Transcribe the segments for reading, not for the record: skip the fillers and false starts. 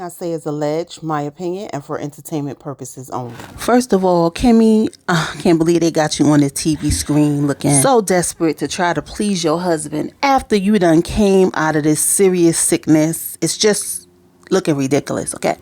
I say is alleged, my opinion, and for entertainment purposes only. First of all, Kimmy, I can't believe they got you on the TV screen looking so desperate to try to please your husband after you done came out of this serious sickness. It's just looking ridiculous, okay?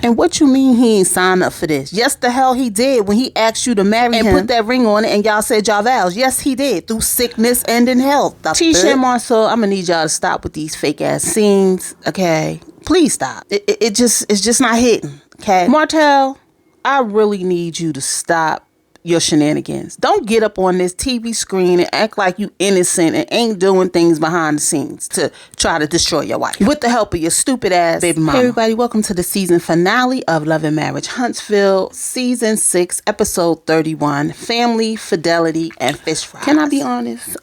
And what you mean he ain't signed up for this? Yes, the hell he did when he asked you to marry him and put that ring on it and y'all said y'all vows. Yes, he did. Through sickness and in health. Tisha and Marcel, I'm gonna need y'all to stop with these fake ass scenes, okay? Please stop. It's just not hitting, okay? Martell, I really need you to stop your shenanigans. Don't get up on this TV screen and act like you innocent and ain't doing things behind the scenes to try to destroy your wife with the help of your stupid ass baby mama. Hey everybody, welcome to the season finale of Love and Marriage Huntsville, season 6, episode 31, Family, Fidelity, and Fish Fries. Can I be honest?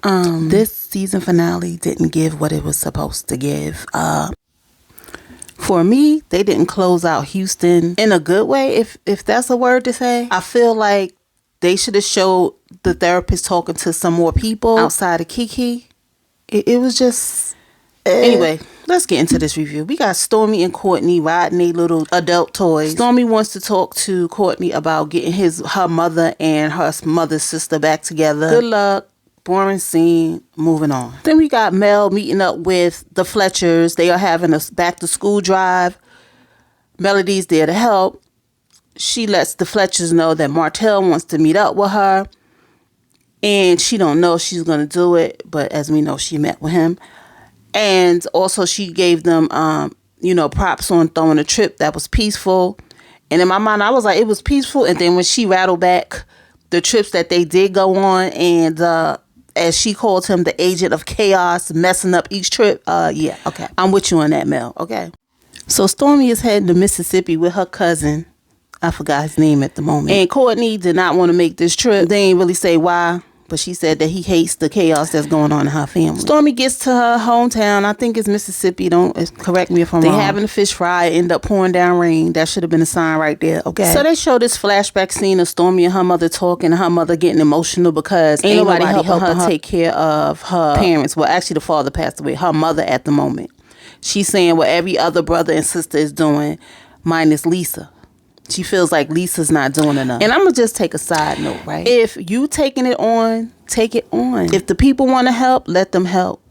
This season finale didn't give what it was supposed to give. For me, they didn't close out Houston in a good way, if that's a word to say. I feel like they should have showed the therapist talking to some more people outside of Kiki. It was just... Anyway, let's get into this review. We got Stormy and Courtney riding their little adult toys. Stormy wants to talk to Courtney about getting her mother and her mother's sister back together. Good luck. Boring scene. Moving on. Then we got Mel meeting up with the Fletchers. They are having a back to school drive. Melody's there to help. She lets the Fletchers know that Martell wants to meet up with her. And she don't know she's going to do it. But as we know, she met with him. And also she gave them, props on throwing a trip that was peaceful. And in my mind, I was like, it was peaceful. And then when she rattled back the trips that they did go on and as she called him the agent of chaos, messing up each trip. Yeah, okay. I'm with you on that, Mel. Okay. So Stormy is heading to Mississippi with her cousin. I forgot his name at the moment. And Courtney did not want to make this trip. They ain't really say why, but she said that he hates the chaos that's going on in her family. Stormy gets to her hometown. I think it's Mississippi. Don't correct me if I'm wrong. They having a fish fry. End up pouring down rain. That should have been a sign right there. Okay. So they show this flashback scene of Stormy and her mother talking, and her mother getting emotional because ain't nobody helping her take care of her parents. Well, actually, the father passed away. Her mother at the moment. She's saying what every other brother and sister is doing, minus Lisa. She feels like Lisa's not doing enough. And I'm going to just take a side note, right? If you taking it on, take it on. If the people want to help, let them help.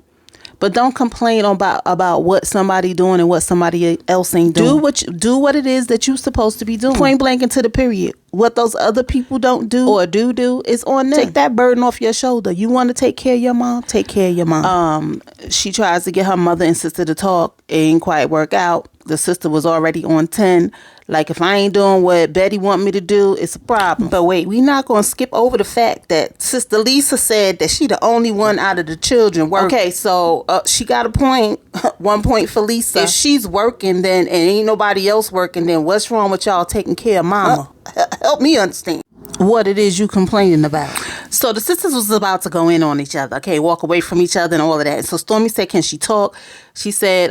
But don't complain about what somebody doing and what somebody else ain't doing. Do what it is that you're supposed to be doing. Point blank into the period. What those other people don't do or do is on them. Take that burden off your shoulder. You want to take care of your mom? Take care of your mom. She tries to get her mother and sister to talk. It ain't quite work out. The sister was already on 10. Like, if I ain't doing what Betty want me to do, it's a problem. But wait, we not going to skip over the fact that Sister Lisa said that she the only one out of the children working. Okay, so she got a point. 1 point for Lisa. If she's working then and ain't nobody else working, then what's wrong with y'all taking care of mama? Help me understand what it is you complaining about. So the sisters was about to go in on each other, okay, walk away from each other and all of that. And so Stormy said, can she talk? She said,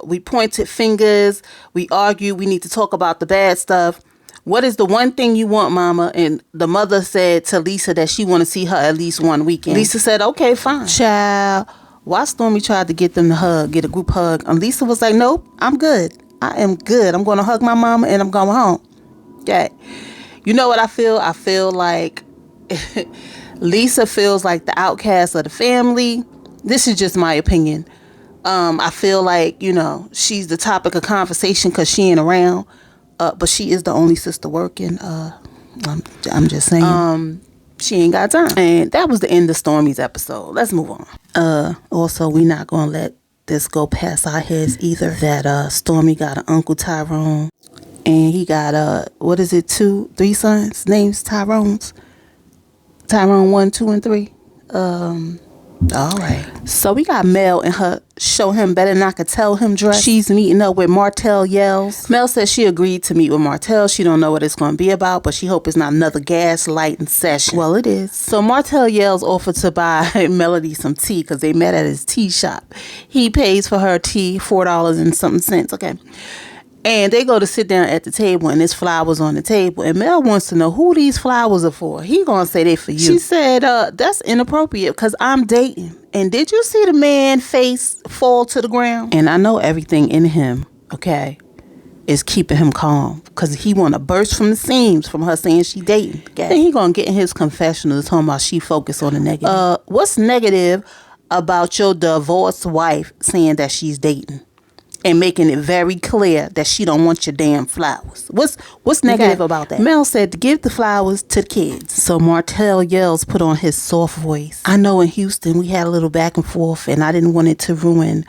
we pointed fingers, we argued, we need to talk about the bad stuff. What is the one thing you want, mama? And the mother said to Lisa that she want to see her at least one weekend. Lisa said, okay, fine. Child, why Stormy tried to get them to hug, get a group hug. And Lisa was like, nope, I'm good. I am good. I'm going to hug my mama and I'm going home. Okay. You know what I feel? I feel like Lisa feels like the outcast of the family. This is just my opinion. I feel like, she's the topic of conversation because she ain't around. But she is the only sister working. I'm just saying. She ain't got time. And that was the end of Stormy's episode. Let's move on. Also, we not going to let this go past our heads either. That Stormy got an Uncle Tyrone. And he got, 3 sons? Names Tyrone's. Tyrone 1, 2, and 3. All right. So we got Mel and her show him better not could tell him dress. She's meeting up with Martell Yells. Mel says she agreed to meet with Martell. She don't know what it's going to be about, but she hope it's not another gaslighting session. Well, it is. So Martell Yells offered to buy Melody some tea because they met at his tea shop. He pays for her tea $4 and something cents. Okay. And they go to sit down at the table and there's flowers on the table. And Mel wants to know who these flowers are for. He gonna say they for you. She said, that's inappropriate because I'm dating. And did you see the man face fall to the ground? And I know everything in him, okay, is keeping him calm because he want to burst from the seams from her saying she dating. Then he gonna get in his confessional talking about she focused on the negative. What's negative about your divorced wife saying that she's dating and making it very clear that she don't want your damn flowers? What's negative about that? Mel said to give the flowers to the kids. So Martell Yells put on his soft voice. I know in Houston we had a little back and forth, and I didn't want it to ruin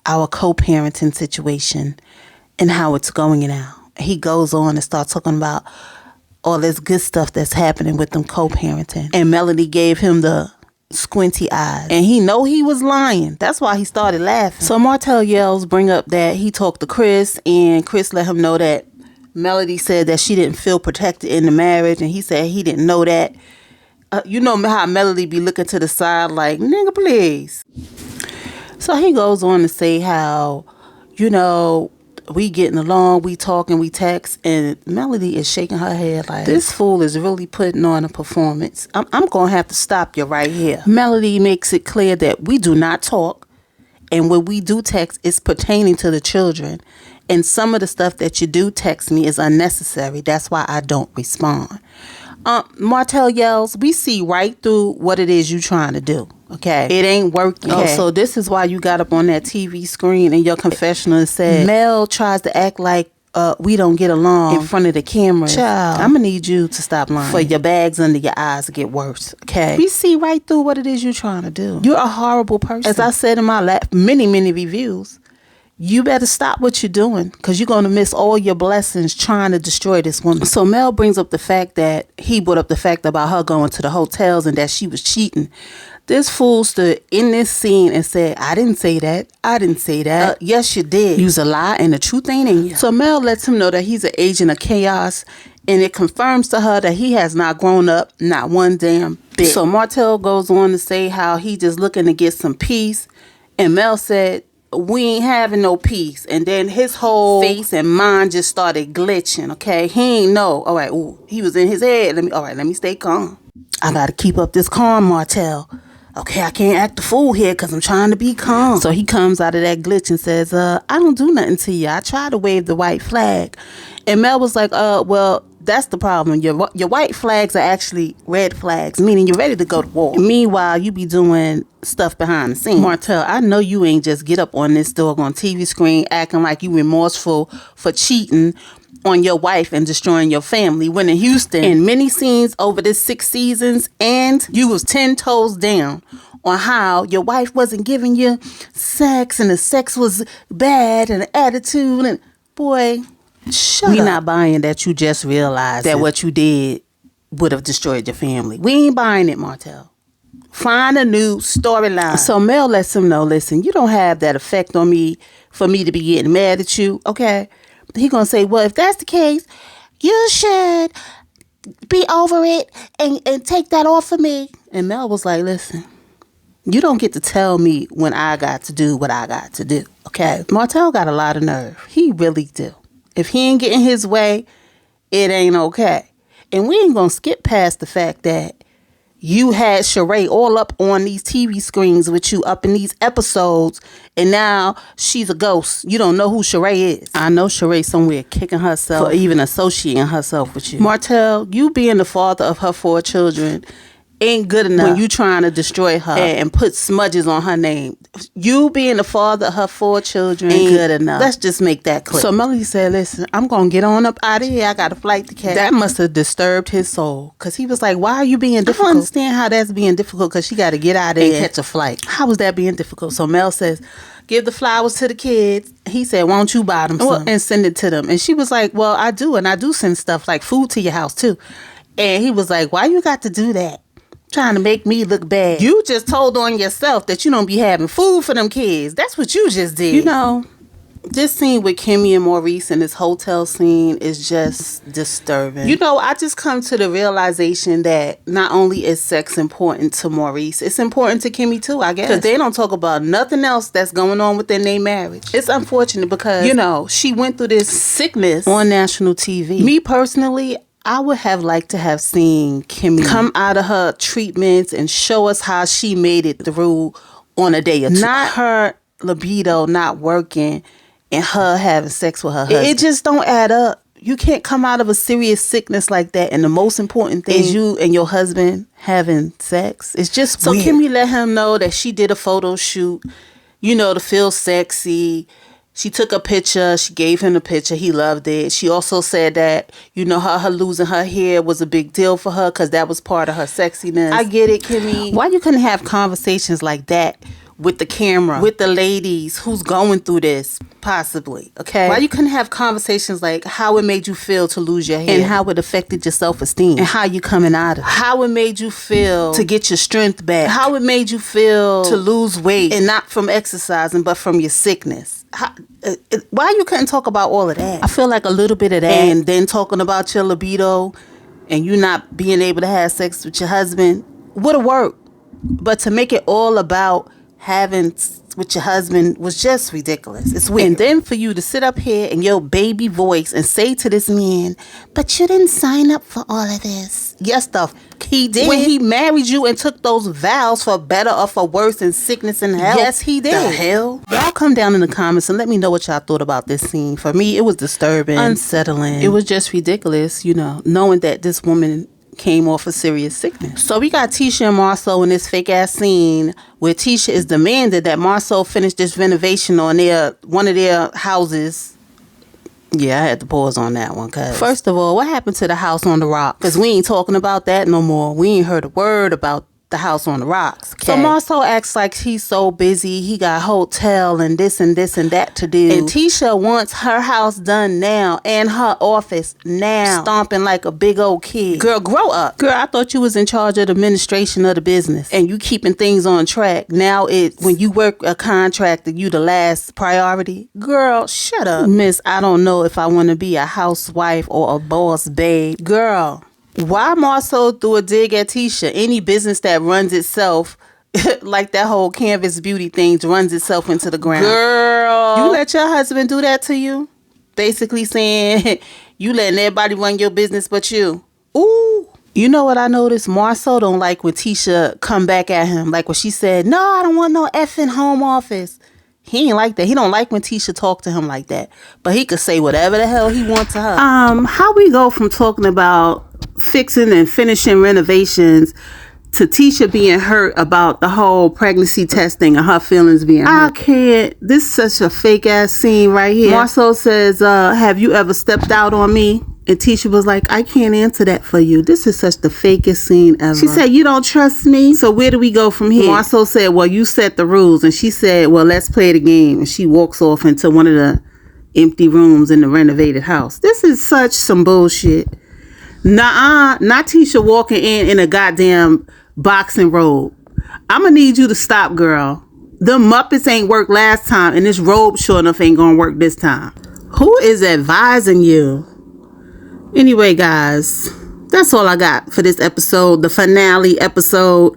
our co-parenting situation and how it's going now. He goes on and starts talking about all this good stuff that's happening with them co-parenting. And Melody gave him the squinty eyes. And he know he was lying. That's why he started laughing. So Martell Yells bring up that he talked to Chris, and Chris let him know that Melody said that she didn't feel protected in the marriage, and he said he didn't know that. You know how Melody be looking to the side like, nigga, please. So he goes on to say how, we getting along, we talking, we text, and Melody is shaking her head like, this fool is really putting on a performance. I'm going to have to stop you right here. Melody makes it clear that we do not talk, and when we do text, it's pertaining to the children, and some of the stuff that you do text me is unnecessary. That's why I don't respond. Martell Yells, we see right through what it is you trying to do. Okay, it ain't working. Okay. So this is why you got up on that TV screen in your confessional and said Mel tries to act like we don't get along in front of the camera. Child, I'm gonna need you to stop lying for your bags under your eyes to get worse. Okay, we see right through what it is you're trying to do. You're a horrible person. As I said in my many reviews, you better stop what you're doing because you're going to miss all your blessings trying to destroy this woman. So Mel brings up the fact that he brought up the fact about her going to the hotels and that she was cheating. This fool stood in this scene and said, I didn't say that. I didn't say that. Yes, you did. Use a lie and the truth ain't in you. So Mel lets him know that he's an agent of chaos, and it confirms to her that he has not grown up, not one damn bit. So Martell goes on to say how he just looking to get some peace, and Mel said, we ain't having no peace. And then his whole face and mind just started glitching. Okay, he ain't know. All right, ooh, he was in his head. Let me stay calm. I gotta keep up this calm, Martell. Okay, I can't act the fool here because I'm trying to be calm. So he comes out of that glitch and says, I don't do nothing to you. I tried to wave the white flag. And Mel was like, well, that's the problem. Your white flags are actually red flags, meaning you're ready to go to war. Meanwhile, you be doing stuff behind the scenes. Martell, I know you ain't just get up on this doggone TV screen acting like you remorseful for cheating on your wife and destroying your family when in Houston, in many scenes over this 6 seasons, and you was 10 toes down on how your wife wasn't giving you sex and the sex was bad and the attitude, and boy, we not buying that you just realized that what you did would have destroyed your family. We ain't buying it, Martell. Find a new storyline. So Mel lets him know, listen, you don't have that effect on me for me to be getting mad at you, okay? He gonna say, well, if that's the case, you should be over it and take that off of me. And Mel was like, listen, you don't get to tell me when I got to do what I got to do, okay? Martell got a lot of nerve. He really do. If he ain't getting his way, it ain't okay. And we ain't gonna skip past the fact that you had Sheree all up on these TV screens with you up in these episodes, and now she's a ghost. You don't know who Sheree is. I know Sheree somewhere kicking herself for even associating herself with you. Martell, you being the father of her 4 children ain't good enough when you trying to destroy her and put smudges on her name. You being the father of her 4 children ain't good enough. Let's just make that clear. So Melody said, listen, I'm going to get on up out of here. I got a flight to catch. That must have disturbed his soul because he was like, why are you being difficult? I don't understand how that's being difficult because she got to get out of there and catch a flight. How was that being difficult? So Mel says, give the flowers to the kids. He said, why don't you buy them some and send it to them? And she was like, well, I do. And I do send stuff like food to your house too. And he was like, why you got to do that? Trying to make me look bad. You just told on yourself that you don't be having food for them kids. That's what you just did. You know, this scene with Kimmy and Maurice and this hotel scene is just disturbing. You know, I just come to the realization that not only is sex important to Maurice, it's important to Kimmy too, I guess. Because they don't talk about nothing else that's going on within their marriage. It's unfortunate because, you know, she went through this sickness on national TV. Me personally, I would have liked to have seen Kimmy come out of her treatments and show us how she made it through on a day or two. Not her libido not working and her having sex with her husband. It just don't add up. You can't come out of a serious sickness like that, and the most important thing is you and your husband having sex. It's just so weird. Can we let him know that she did a photo shoot, you know, to feel sexy? She took a picture. She gave him the picture. He loved it. She also said that, you know, her losing her hair was a big deal for her because that was part of her sexiness. I get it, Kimmy. Why you couldn't have conversations like that with the camera, with the ladies who's going through this, possibly, okay? Why you couldn't have conversations like how it made you feel to lose your hair and how it affected your self-esteem and how you coming out of it, how it made you feel to get your strength back, how it made you feel to lose weight and not from exercising but from your sickness. Why you couldn't talk about all of that? I feel like a little bit of that, and then talking about your libido and you not being able to have sex with your husband would have worked, but to make it all about having with your husband was just ridiculous. It's weird. And then for you to sit up here in your baby voice and say to this man, but you didn't sign up for all of this. Yes, he did. When he married you and took those vows for better or for worse in sickness and health. Yes, he did. The hell? Y'all come down in the comments and let me know what y'all thought about this scene. For me, it was disturbing, unsettling. It was just ridiculous, you know, knowing that this woman came off a serious sickness. So we got Tisha and Marceau in this fake ass scene where Tisha is demanded that Marceau finish this renovation on one of their houses. Yeah, I had to pause on that one, cause first of all, what happened to the house on the rock? Cause we ain't talking about that no more. We ain't heard a word about the house on the rocks. Okay. So Marceau acts like he's so busy. He got hotel and this and that to do. And Tisha wants her house done now and her office now. Stomping like a big old kid. Girl, grow up. Girl, I thought you was in charge of the administration of the business and you keeping things on track. Now it's when you work a contract you the last priority. Girl, shut up. Miss, I don't know if I want to be a housewife or a boss babe. Girl, why Marceau threw a dig at Tisha? Any business that runs itself, like that whole Canvas Beauty thing, runs itself into the ground. Girl, you let your husband do that to you? Basically saying, you letting everybody run your business but you. Ooh. You know what I noticed? Marceau don't like when Tisha come back at him. Like when she said, no, I don't want no effing home office. He ain't like that. He don't like when Tisha talk to him like that. But he could say whatever the hell he wants to her. How we go from talking about fixing and finishing renovations to Tisha being hurt about the whole pregnancy testing and her feelings being hurt? I can't. This is such a fake ass scene right here. Marceau says, have you ever stepped out on me? And Tisha was like, I can't answer that for you. This is such the fakest scene ever. She said, you don't trust me? So where do we go from here? Marceau said, well, you set the rules. And she said, well, let's play the game. And she walks off into one of the empty rooms in the renovated house. This is such some bullshit. Nuh-uh. Not Tisha walking in a goddamn boxing robe. I'm going to need you to stop, girl. The Muppets ain't worked last time. And this robe sure enough ain't going to work this time. Who is advising you? Anyway, guys, that's all I got for this episode, the finale episode.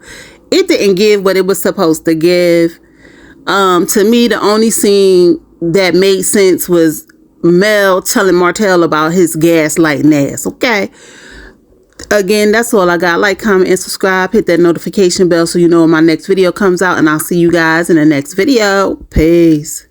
It didn't give what it was supposed to give. To me, the only scene that made sense was Mel telling Martell about his gaslighting ass, okay? Again, that's all I got. Like, comment, and subscribe. Hit that notification bell so you know when my next video comes out. And I'll see you guys in the next video. Peace.